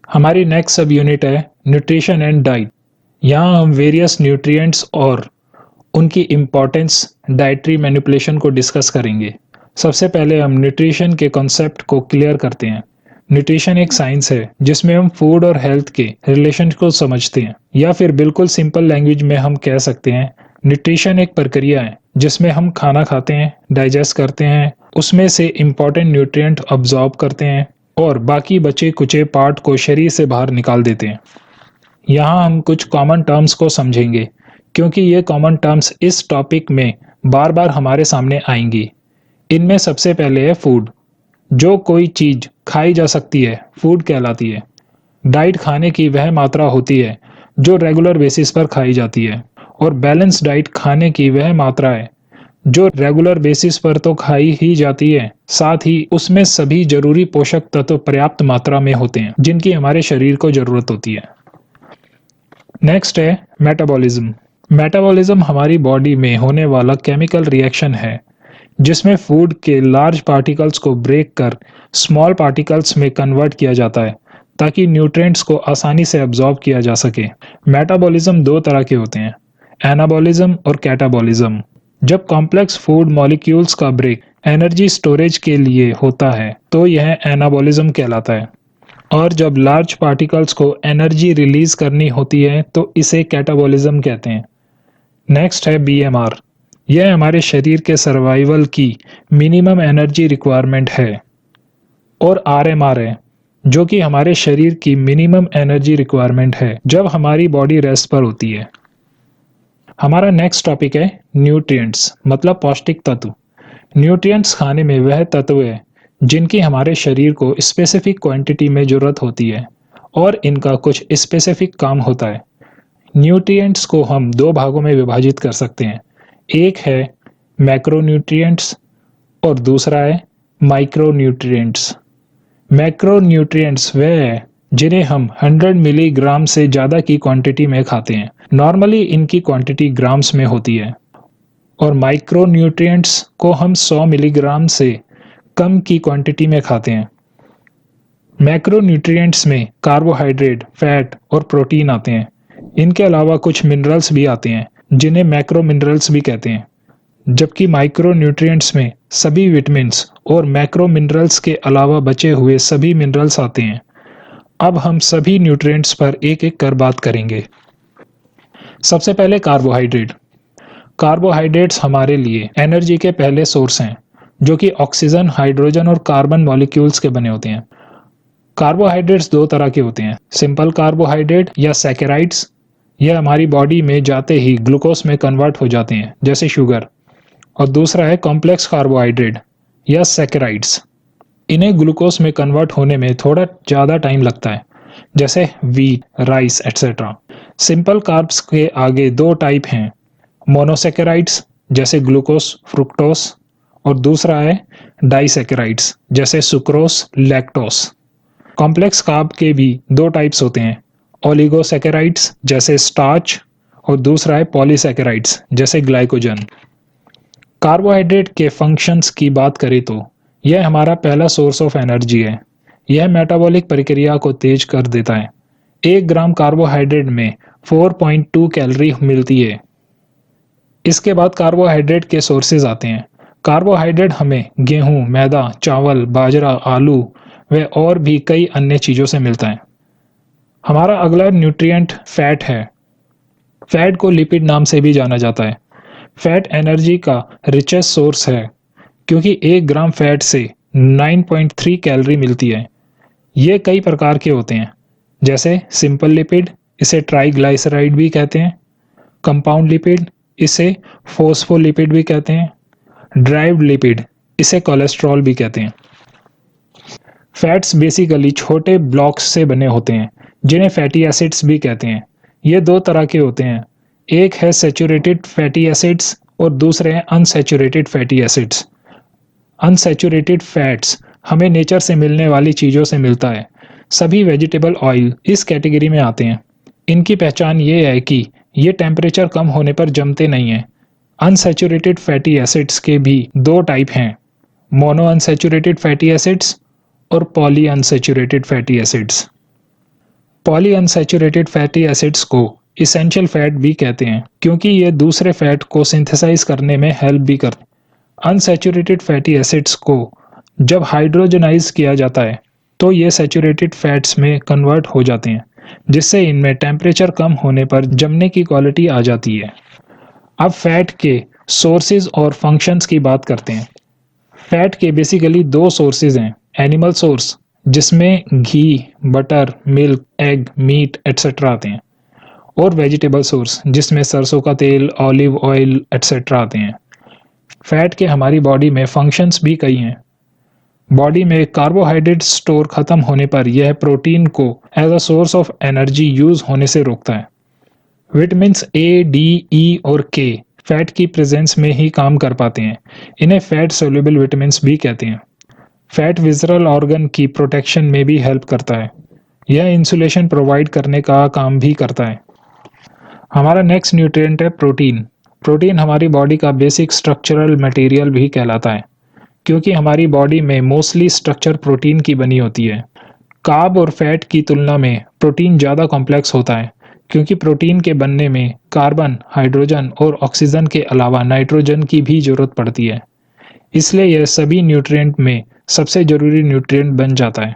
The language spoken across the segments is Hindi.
हमारी नेक्स्ट सब यूनिट है न्यूट्रिशन एंड डाइट। यहाँ हम वेरियस न्यूट्रिएंट्स और उनकी इम्पोर्टेंस डाइटरी मैनिपुलेशन को डिस्कस करेंगे। सबसे पहले हम न्यूट्रिशन के कॉन्सेप्ट को क्लियर करते हैं। न्यूट्रिशन एक साइंस है जिसमें हम फूड और हेल्थ के रिलेशन को समझते हैं, या फिर बिल्कुल सिंपल लैंग्वेज में हम कह सकते हैं न्यूट्रिशन एक प्रक्रिया है जिसमें हम खाना खाते हैं, डाइजेस्ट करते हैं, उसमें से इम्पोर्टेंट न्यूट्रिएंट अब्जॉर्ब करते हैं और बाकी बचे कुचे पार्ट को शरीर से बाहर निकाल देते हैं। यहाँ हम कुछ कॉमन टर्म्स को समझेंगे क्योंकि ये कॉमन टर्म्स इस टॉपिक में बार बार हमारे सामने आएंगी। इनमें सबसे पहले है फूड। जो कोई चीज खाई जा सकती है फूड कहलाती है। डाइट खाने की वह मात्रा होती है जो रेगुलर बेसिस पर खाई जाती है, और बैलेंस डाइट खाने की वह मात्रा है जो रेगुलर बेसिस पर तो खाई ही जाती है, साथ ही उसमें सभी जरूरी पोषक तत्व पर्याप्त मात्रा में होते हैं जिनकी हमारे शरीर को जरूरत होती है। नेक्स्ट है मेटाबॉलिज्म। मेटाबॉलिज्म हमारी बॉडी में होने वाला केमिकल रिएक्शन है जिसमें फूड के लार्ज पार्टिकल्स को ब्रेक कर स्मॉल पार्टिकल्स में कन्वर्ट किया जाता है ताकि न्यूट्रिएंट्स को आसानी से अब्जॉर्ब किया जा सके। मेटाबॉलिज्म दो तरह के होते हैं, एनाबॉलिज्म और कैटाबॉलिज्म। जब कॉम्प्लेक्स फूड मॉलिक्यूल्स का ब्रेक एनर्जी स्टोरेज के लिए होता है तो यह एनाबॉलिज्म कहलाता है, और जब लार्ज पार्टिकल्स को एनर्जी रिलीज करनी होती है तो इसे कैटाबॉलिज्म कहते हैं। नेक्स्ट है बीएमआर। यह हमारे शरीर के सर्वाइवल की मिनिमम एनर्जी रिक्वायरमेंट है, और आरएमआर है जो कि हमारे शरीर की मिनिमम एनर्जी रिक्वायरमेंट है जब हमारी बॉडी रेस्ट पर होती है। हमारा नेक्स्ट टॉपिक है न्यूट्रिएंट्स, मतलब पौष्टिक तत्व। न्यूट्रिएंट्स खाने में वह तत्व है जिनकी हमारे शरीर को स्पेसिफिक क्वांटिटी में जरूरत होती है और इनका कुछ स्पेसिफिक काम होता है। न्यूट्रिएंट्स को हम दो भागों में विभाजित कर सकते हैं, एक है मैक्रोन्यूट्रिएंट्स और दूसरा है माइक्रोन्यूट्रिएंट्स। मैक्रोन्यूट्रिएंट्स वह है जिन्हें हम 100 मिलीग्राम से ज़्यादा की क्वांटिटी में खाते हैं। नॉर्मली इनकी क्वांटिटी ग्राम्स में होती है, और माइक्रोन्यूट्रिएंट्स को हम 100 मिलीग्राम से कम की क्वांटिटी में खाते हैं। मैक्रोन्यूट्रिएंट्स में कार्बोहाइड्रेट, फैट और प्रोटीन आते हैं। इनके अलावा कुछ मिनरल्स भी आते हैं जिन्हें मैक्रो मिनरल्स भी कहते हैं, जबकि माइक्रोन्यूट्रिएंट्स में सभी विटामिन्स और मैक्रो मिनरल्स के अलावा बचे हुए सभी मिनरल्स आते हैं। अब हम सभी न्यूट्रिएंट्स पर एक एक कर बात करेंगे। सबसे पहले कार्बोहाइड्रेट। कार्बोहाइड्रेट्स हमारे लिए एनर्जी के पहले सोर्स हैं जो कि ऑक्सीजन, हाइड्रोजन और कार्बन मॉलिक्यूल्स के बने होते हैं। कार्बोहाइड्रेट्स दो तरह के होते हैं, सिंपल कार्बोहाइड्रेट या सैकेराइड्स। यह हमारी बॉडी में जाते ही ग्लूकोज में कन्वर्ट हो जाते हैं जैसे शुगर, और दूसरा है कॉम्प्लेक्स कार्बोहाइड्रेट या सैकेराइड्स। इन्हें ग्लूकोज में कन्वर्ट होने में थोड़ा ज़्यादा टाइम लगता है जैसे wheat, rice etcetera. Simple carbs के आगे दो टाइप हैं, मोनोसैकेराइड्स जैसे ग्लूकोज, फ्रुक्टोस, और दूसरा है डाइसैकेराइड्स जैसे सुक्रोस, लैक्टोस। कॉम्प्लेक्स कार्ब के भी दो टाइप्स होते हैं, ओलिगोसैकेराइड्स जैसे स्टार्च, और दूसरा है पॉलीसैकेराइड्स जैसे ग्लाइकोजन। कार्बोहाइड्रेट के फंक्शंस की बात करें तो यह हमारा पहला सोर्स ऑफ एनर्जी है। यह मेटाबॉलिक प्रक्रिया को तेज कर देता है। 1 ग्राम कार्बोहाइड्रेट में 4.2 कैलोरी मिलती है। इसके बाद कार्बोहाइड्रेट के सोर्सेज आते हैं। कार्बोहाइड्रेट हमें गेहूं, मैदा, चावल, बाजरा, आलू व और भी कई अन्य चीज़ों से मिलता है। हमारा अगला न्यूट्रिएंट फैट है। फैट को लिपिड नाम से भी जाना जाता है। फैट एनर्जी का रिचेस्ट सोर्स है क्योंकि 1 ग्राम फैट से 9.3 कैलोरी मिलती है। ये कई प्रकार के होते हैं जैसे सिंपल लिपिड, इसे ट्राइग्लाइसराइड भी कहते हैं, कंपाउंड लिपिड, इसे फोस्फोलिपिड भी कहते हैं, ड्राइव्ड लिपिड, इसे कोलेस्ट्रॉल भी कहते हैं। फैट्स बेसिकली छोटे ब्लॉक्स से बने होते हैं जिन्हें फैटी एसिड्स भी कहते हैं। ये दो तरह के होते हैं, एक है सैचुरेटेड फैटी एसिड्स और दूसरे हैं unsaturated fatty acids. Unsaturated fats हमें नेचर से मिलने वाली चीज़ों से मिलता है। सभी वेजिटेबल ऑयल इस कैटेगरी में आते हैं। इनकी पहचान ये है कि ये टेम्परेचर कम होने पर जमते नहीं हैं। अनसैचुरेटेड फैटी एसिड्स के भी दो टाइप हैं, मोनो अनसैचुरेटेड फैटी एसिड्स और poly unsaturated fatty acids. Poly unsaturated fatty acids को इसेंशियल फैट भी कहते हैं क्योंकि ये दूसरे फैट को सिंथेसाइज करने में हेल्प भी करते हैं। अनसैचुरेटेड फैटी एसिड्स को जब हाइड्रोजनाइज किया जाता है तो ये सैचुरेटेड फैट्स में कन्वर्ट हो जाते हैं, जिससे इनमें टेम्परेचर कम होने पर जमने की क्वालिटी आ जाती है। अब फैट के सोर्सेज और फंक्शंस की बात करते हैं। फैट के बेसिकली दो सोर्सेज हैं, एनिमल सोर्स जिसमें घी, butter, milk, egg, meat etcetera आते हैं, और वेजिटेबल सोर्स जिसमें सरसों का तेल, ऑलिव ऑयल एटसेट्रा आते हैं। फैट के हमारी बॉडी में फंक्शंस भी कई हैं। बॉडी में कार्बोहाइड्रेट स्टोर खत्म होने पर यह प्रोटीन को as a source of energy use होने से रोकता है। विटामिन्स ए, डी, ई और के फैट की प्रेजेंस में ही काम कर पाते हैं। इन्हें फैट सोल्यूबल विटामिन्स भी कहते हैं। फैट विजरल ऑर्गन की प्रोटेक्शन में भी हेल्प करता है। यह इंसुलेशन प्रोवाइड करने का काम भी करता है। हमारा नेक्स्ट न्यूट्रिएंट है प्रोटीन। प्रोटीन हमारी बॉडी का बेसिक स्ट्रक्चरल मटेरियल भी कहलाता है क्योंकि हमारी बॉडी में मोस्टली स्ट्रक्चर प्रोटीन की बनी होती है। कार्ब और फैट की तुलना में प्रोटीन ज़्यादा कॉम्प्लेक्स होता है क्योंकि प्रोटीन के बनने में कार्बन, हाइड्रोजन और ऑक्सीजन के अलावा नाइट्रोजन की भी जरूरत पड़ती है। इसलिए यह सभी न्यूट्रिएंट में सबसे जरूरी न्यूट्रिएंट बन जाता है।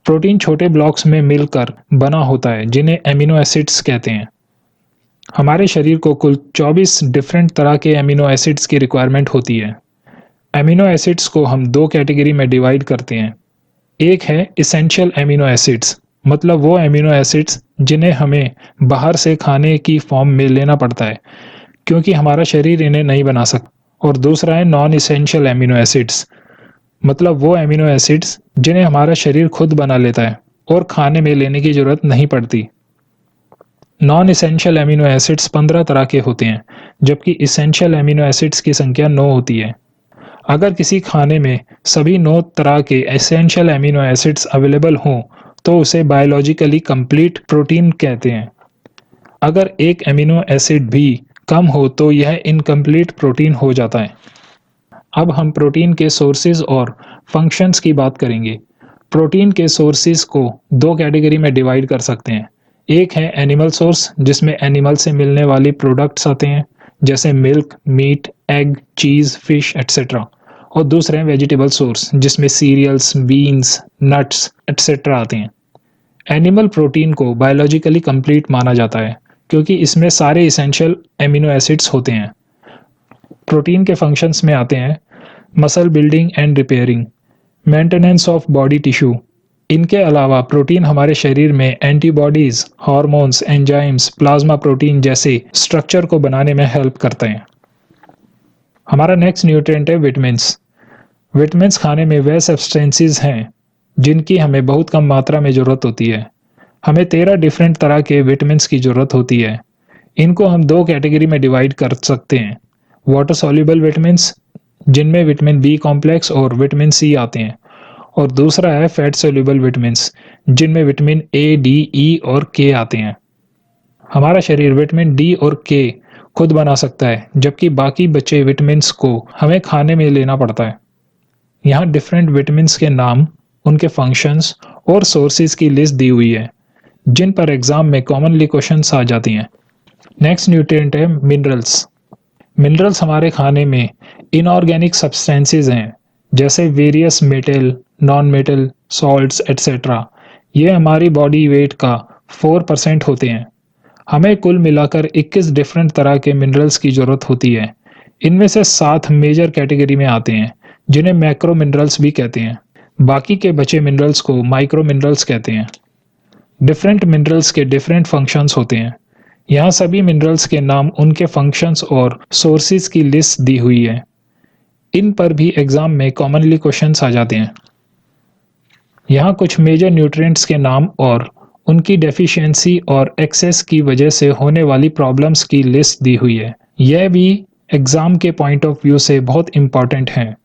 प्रोटीन छोटे ब्लॉक्स में मिलकर बना होता है जिन्हें एमिनो एसिड्स कहते हैं। हमारे शरीर को कुल 24 डिफरेंट तरह के एमिनो एसिड्स की रिक्वायरमेंट होती है। एमिनो एसिड्स को हम दो कैटेगरी में डिवाइड करते हैं। एक है इसेंशियल एमिनो एसिड्स, मतलब वो एमिनो एसिड्स जिन्हें हमें बाहर से खाने की फॉर्म में लेना पड़ता है क्योंकि हमारा शरीर इन्हें नहीं बना सकता। और दूसरा है नॉन इसेंशियल एमिनो एसिड्स, मतलब वो एमिनो एसिड्स जिन्हें हमारा शरीर खुद बना लेता है और खाने में लेने की जरूरत नहीं पड़ती। नॉन इसेंशियल एमिनो एसिड्स 15 तरह के होते हैं, जबकि इसेंशियल एमिनो एसिड्स की संख्या 9 होती है। अगर किसी खाने में सभी 9 तरह के एसेंशियल एमिनो एसिड्स अवेलेबल हों तो उसे बायोलॉजिकली कंप्लीट प्रोटीन कहते हैं। अगर एक एमिनो एसिड भी कम हो तो यह इनकम्प्लीट प्रोटीन हो जाता है। अब हम प्रोटीन के सोर्सेज और फंक्शंस की बात करेंगे। प्रोटीन के सोर्सेज को दो कैटेगरी में डिवाइड कर सकते हैं। एक है एनिमल सोर्स जिसमें एनिमल से मिलने वाली प्रोडक्ट्स आते हैं जैसे मिल्क, मीट, एग, चीज, फिश एटसेट्रा, और दूसरे हैं वेजिटेबल सोर्स जिसमें सीरियल्स, बीन्स, नट्स एटसेट्रा आते हैं। एनिमल प्रोटीन को बायोलॉजिकली कंप्लीट माना जाता है क्योंकि इसमें सारे इसेंशियल एमिनो एसिड्स होते हैं। प्रोटीन के फंक्शंस में आते हैं muscle building and repairing, maintenance of body tissue. इनके अलावा प्रोटीन हमारे शरीर में antibodies, hormones, enzymes, plasma protein जैसे स्ट्रक्चर को बनाने में हेल्प करते हैं। हमारा नेक्स्ट न्यूट्रिएंट है विटामिन्स। विटामिन्स खाने में वे सब्सटेंसेस हैं जिनकी हमें बहुत कम मात्रा में ज़रूरत होती है। हमें 13 डिफरेंट तरह के विटामिन्स की ज़रूरत होती है। इनको हम दो कैटेगरी में डिवाइड कर सकते हैं। वाटर सॉल्युबल विटामिन्स जिनमें विटामिन बी कॉम्प्लेक्स और विटामिन सी आते हैं, और दूसरा है फैट सॉल्युबल विटामिन्स जिनमें विटामिन ए, डी, ई और के आते हैं। हमारा शरीर विटामिन डी और के खुद बना सकता है जबकि बाकी बचे विटामिन्स को हमें खाने में लेना पड़ता है। यहाँ डिफरेंट विटामिन्स के नाम, उनके फंक्शंस और सोर्सेज की लिस्ट दी हुई है जिन पर एग्जाम में कॉमनली क्वेश्चंस आ जाती हैं। नेक्स्ट न्यूट्रिएंट है मिनरल्स। मिनरल्स हमारे खाने में इनऑर्गेनिक सब्सटेंसेस हैं जैसे various metal, non metal, salts etcetera. ये हमारी बॉडी वेट का 4% होते हैं। हमें कुल मिलाकर 21 डिफरेंट तरह के मिनरल्स की जरूरत होती है। इनमें से 7 मेजर कैटेगरी में आते हैं जिन्हें मैक्रो मिनरल्स भी कहते हैं। बाकी के बचे मिनरल्स को माइक्रो मिनरल्स कहते हैं। डिफरेंट मिनरल्स के डिफरेंट फंक्शंस होते हैं। यहाँ सभी मिनरल्स के नाम, उनके फंक्शंस और सोर्सेज की लिस्ट दी हुई है। इन पर भी एग्जाम में कॉमनली क्वेश्चंस आ जाते हैं। यहाँ कुछ मेजर न्यूट्रिएंट्स के नाम और उनकी डेफिशिएंसी और एक्सेस की वजह से होने वाली प्रॉब्लम्स की लिस्ट दी हुई है। यह भी एग्जाम के पॉइंट ऑफ व्यू से बहुत इंपॉर्टेंट है।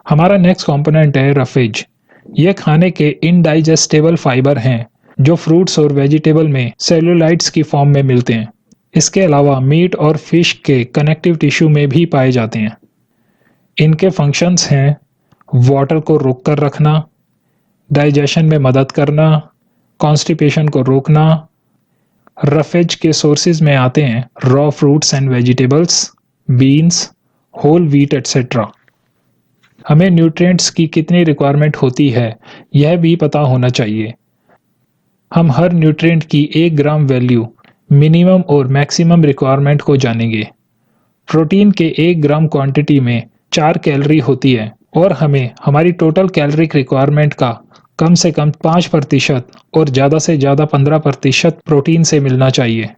हमारा नेक्स्ट कंपोनेंट है रफेज। ये खाने के इनडाइजेस्टेबल फाइबर हैं जो फ्रूट्स और वेजिटेबल में सेलुलाइट्स की फॉर्म में मिलते हैं। इसके अलावा मीट और फिश के कनेक्टिव टिश्यू में भी पाए जाते हैं। इनके फंक्शंस हैं वाटर को रोक कर रखना, डाइजेशन में मदद करना, कॉन्स्टिपेशन को रोकना। रफेज के सोर्सेज में आते हैं raw fruits and vegetables, beans, whole wheat etcetera. हमें न्यूट्रिएंट्स की कितनी रिक्वायरमेंट होती है यह भी पता होना चाहिए। हम हर न्यूट्रिएंट की 1 ग्राम वैल्यू, मिनिमम और मैक्सिमम रिक्वायरमेंट को जानेंगे। प्रोटीन के 1 ग्राम क्वांटिटी में 4 कैलोरी होती है और हमें हमारी टोटल कैलोरिक रिक्वायरमेंट का कम से कम 5% और ज़्यादा से ज़्यादा 15% प्रोटीन से मिलना चाहिए।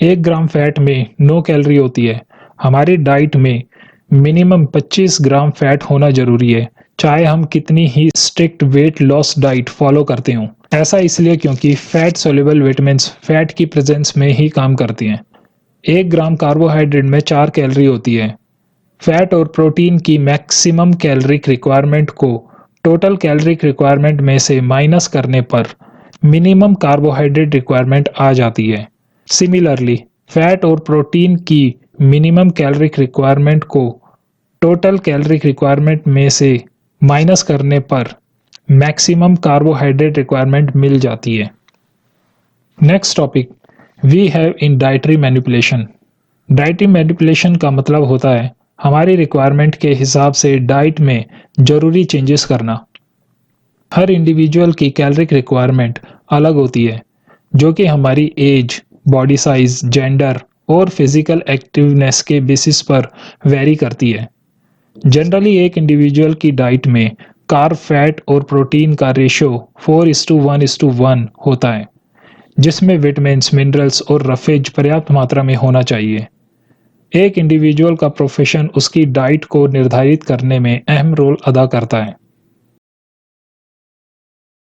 1 ग्राम फैट में 9 कैलोरी होती है। हमारी डाइट में मिनिमम 25 ग्राम फैट होना जरूरी है, चाहे हम कितनी ही strict weight loss diet follow करते हों। ऐसा इसलिए क्योंकि फैट सोल्यूबल विटामिन्स फैट की प्रेजेंस में ही काम करती हैं। 1 ग्राम कार्बोहाइड्रेट में 4 कैलोरी होती है। फैट और प्रोटीन की मैक्सिमम कैलोरिक रिक्वायरमेंट को टोटल कैलोरिक रिक्वायरमेंट में से माइनस करने पर मिनिमम कार्बोहाइड्रेट रिक्वायरमेंट आ जाती है। सिमिलरली फैट और प्रोटीन की मिनिमम कैलोरिक रिक्वायरमेंट को टोटल कैलोरिक रिक्वायरमेंट में से माइनस करने पर मैक्सिमम कार्बोहाइड्रेट रिक्वायरमेंट मिल जाती है। Next topic we have in dietary manipulation. Dietary manipulation का मतलब होता है हमारी रिक्वायरमेंट के हिसाब से डाइट में जरूरी चेंजेस करना। हर इंडिविजुअल की कैलोरिक रिक्वायरमेंट अलग होती है, जो कि हमारी एज, बॉडी साइज, जेंडर और फिजिकल एक्टिवनेस के बेसिस पर वेरी करती है। जनरली एक इंडिविजुअल की डाइट में कार्ब, फैट और प्रोटीन का रेशियो 4:1:1 होता है, जिसमें विटामिन्स, मिनरल्स और रफेज पर्याप्त मात्रा में होना चाहिए। एक इंडिविजुअल का प्रोफेशन उसकी डाइट को निर्धारित करने में अहम रोल अदा करता है।